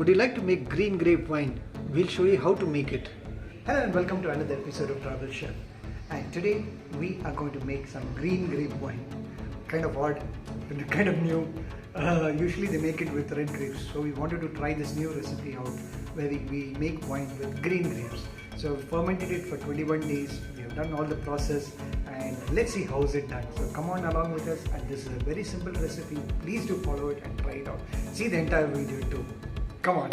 Would you like to make green grape wine? We'll show you how to make it. Hello and welcome to another episode of Travel Chef. And today we are going to make some green grape wine. Kind of odd and kind of new. Usually they make it with red grapes. So we wanted to try this new recipe out where we make wine with green grapes. So we fermented it for 21 days. We have done all the process and let's see how is it done. So come on along with us, and this is a very simple recipe. Please do follow it and try it out. See the entire video too. Come on.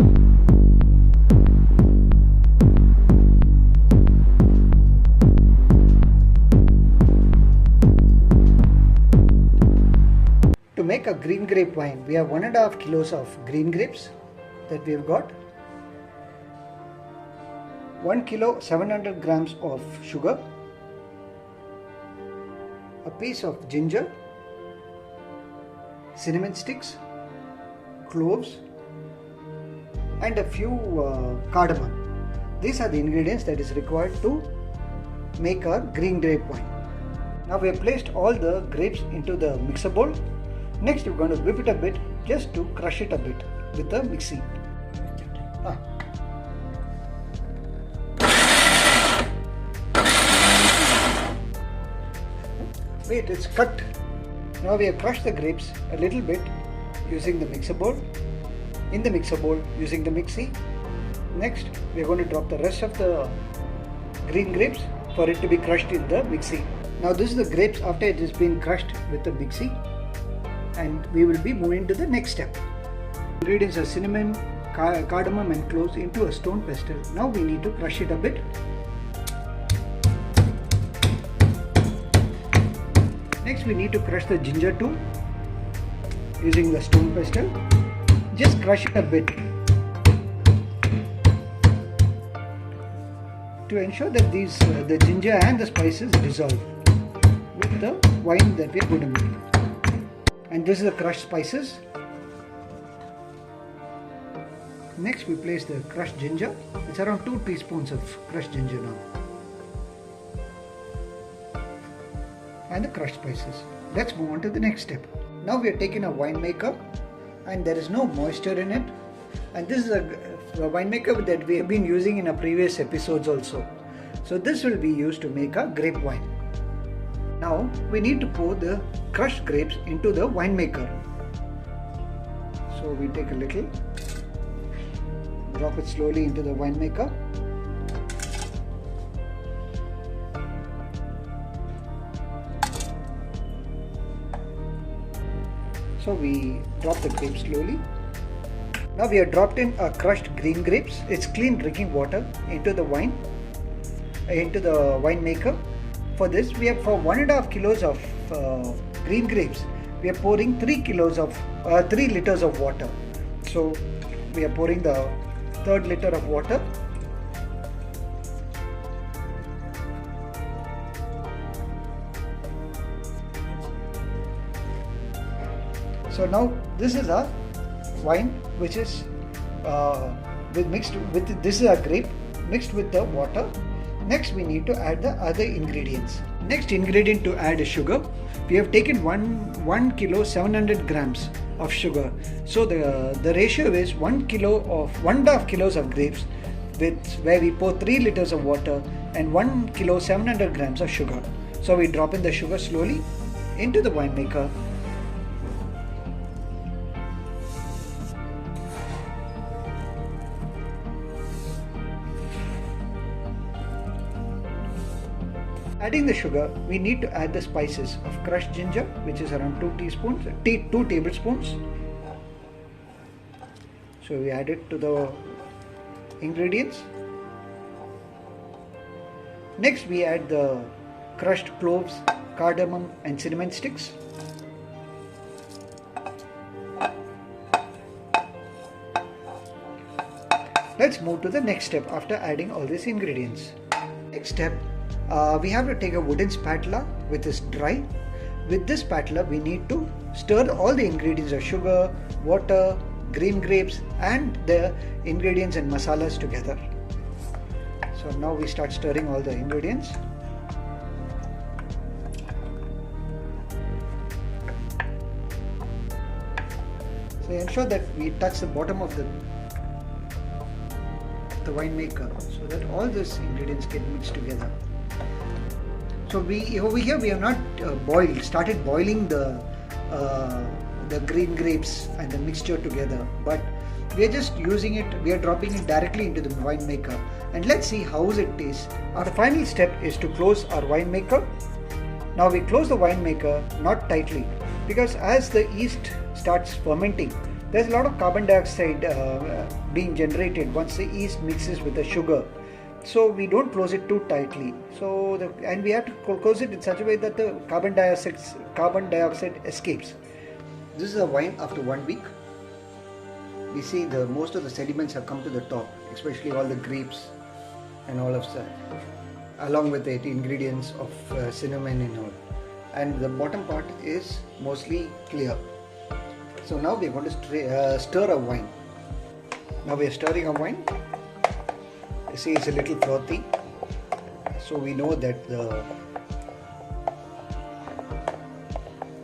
To make a green grape wine, we have 1.5 kilos of green grapes that we have got. 1 kilo 700 grams of sugar, a piece of ginger, cinnamon sticks, cloves, and a few cardamom. These are the ingredients that is required to make our green grape wine. Now we have placed all the grapes into the mixer bowl. Next we're going to whip it a bit just to crush it a bit with the mixie. Wait, it's cut. Now we have crushed the grapes a little bit using the mixer bowl. In the mixer bowl using the mixie. Next we are going to drop the rest of the green grapes for it to be crushed in the mixie. Now this is the grapes after it has been crushed with the mixie, and we will be moving to the next step. Ingredients are cinnamon, cardamom and cloves into a stone pestle. Now we need to crush it a bit. Next we need to crush the ginger too using the stone pestle. Just crush it a bit to ensure that the ginger and the spices dissolve with the wine that we are going to make. And this is the crushed spices. Next we place the crushed ginger. It's around 2 teaspoons of crushed ginger now. And the crushed spices. Let's move on to the next step. Now we are taking a wine maker, and there is no moisture in it, and this is a wine maker that we have been using in our previous episodes also. So this will be used to make a grape wine. Now we need to pour the crushed grapes into the wine maker. So we take a little, drop it slowly into the wine maker. So we drop the grapes slowly. Now we have dropped in a crushed green grapes. It's clean drinking water into the wine maker. For this we have, for 1.5 kilos of green grapes, we are pouring 3 liters of water. So we are pouring the 3rd liter of water. So now this is a wine which is this is a grape mixed with the water. Next we need to add the other ingredients. Next ingredient to add is sugar. We have taken 1 kilo 700 grams of sugar. So the ratio is 1.5 kilos of grapes where we pour 3 liters of water and 1 kilo 700 grams of sugar. So we drop in the sugar slowly into the wine maker. Adding the sugar, we need to add the spices of crushed ginger, which is around 2 tablespoons. So we add it to the ingredients. Next we add the crushed cloves, cardamom and cinnamon sticks. Let's move to the next step after adding all these ingredients. Next step, we have to take a wooden spatula which is dry. With this spatula we need to stir all the ingredients of sugar, water, green grapes and the ingredients and masalas together. So now we start stirring all the ingredients. So ensure that we touch the bottom of the the winemaker so that all these ingredients get mixed together. So over here we have not started boiling the green grapes and the mixture together, but we are just using it, we are dropping it directly into the winemaker, and let's see how it tastes. Our final step is to close our winemaker. Now we close the winemaker not tightly, because as the yeast starts fermenting, there's a lot of carbon dioxide being generated once the yeast mixes with the sugar. So we don't close it too tightly. And we have to close it in such a way that the carbon dioxide escapes. This is a wine after 1 week. We see most of the sediments have come to the top, especially all the grapes and all of that, along with the ingredients of cinnamon and all. And the bottom part is mostly clear. So now we are going to stir our wine. Now we are stirring our wine. You see it's a little frothy. So we know that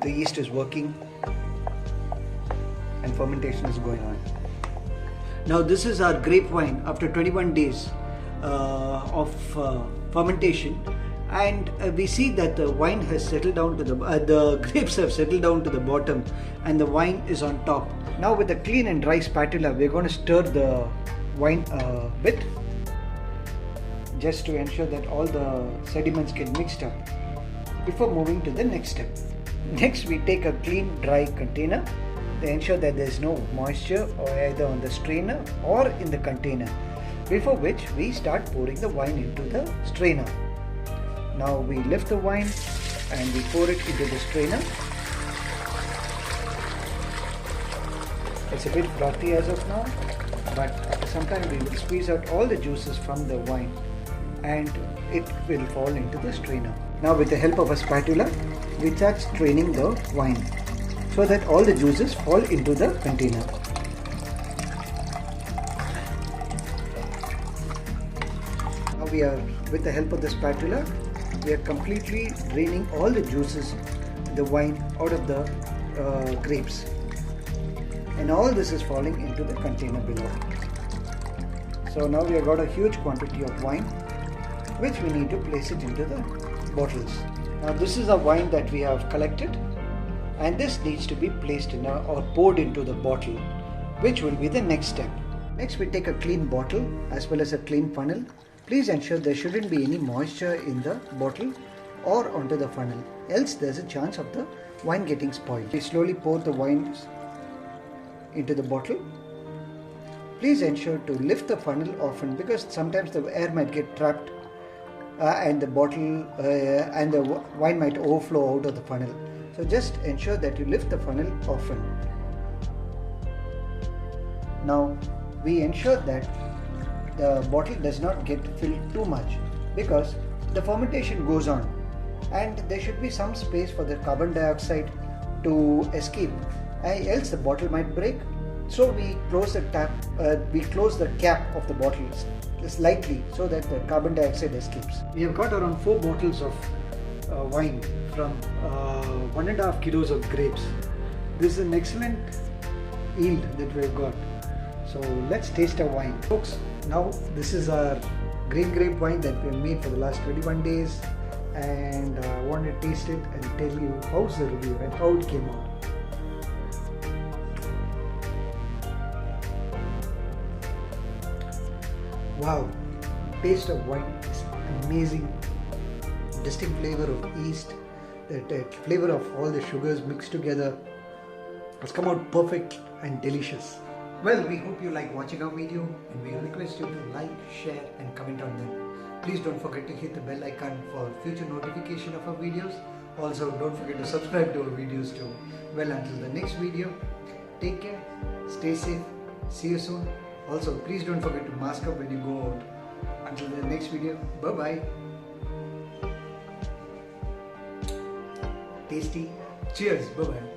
the yeast is working and fermentation is going on. Now this is our grape wine after 21 days of fermentation, and we see that the wine has settled down to the grapes have settled down to the bottom and the wine is on top. Now with a clean and dry spatula we are going to stir the wine a bit, just to ensure that all the sediments get mixed up before moving to the next step. Next we take a clean dry container to ensure that there is no moisture either on the strainer or in the container, before which we start pouring the wine into the strainer. Now we lift the wine and we pour it into the strainer. It's a bit frothy as of now, but after some time we will squeeze out all the juices from the wine and it will fall into the strainer. Now with the help of a spatula, we start straining the wine so that all the juices fall into the container. Now we are, with the help of the spatula, we are completely draining all the juices, the wine out of the grapes, and all this is falling into the container below. So now we have got a huge quantity of wine, which we need to place it into the bottles. Now this is a wine that we have collected, and this needs to be placed in or poured into the bottle, which will be the next step. Next we take a clean bottle as well as a clean funnel. Please ensure there shouldn't be any moisture in the bottle or onto the funnel, else there's a chance of the wine getting spoiled. We slowly pour the wine into the bottle. Please ensure to lift the funnel often, because sometimes the air might get trapped and the bottle and the wine might overflow out of the funnel. So just ensure that you lift the funnel often. Now we ensure that the bottle does not get filled too much, because the fermentation goes on and there should be some space for the carbon dioxide to escape, else the bottle might break. So we close the cap of the bottle slightly so that the carbon dioxide escapes. We have got around 4 bottles of wine from 1.5 kilos of grapes. This is an excellent yield that we have got. So let's taste our wine. Folks, now this is our green grape wine that we have made for the last 21 days, and I want to taste it and tell you how's the review and how it came out. Wow, taste of wine is amazing. Distinct flavor of yeast, the flavor of all the sugars mixed together. It's come out perfect and delicious. Well, we hope you like watching our video, and we request you to like, share and comment on them. Please don't forget to hit the bell icon for future notification of our videos. Also, don't forget to subscribe to our videos too. Well, until the next video, take care, stay safe, see you soon. Also, please don't forget to mask up when you go out. Until the next video, bye-bye. Tasty. Cheers. Bye-bye.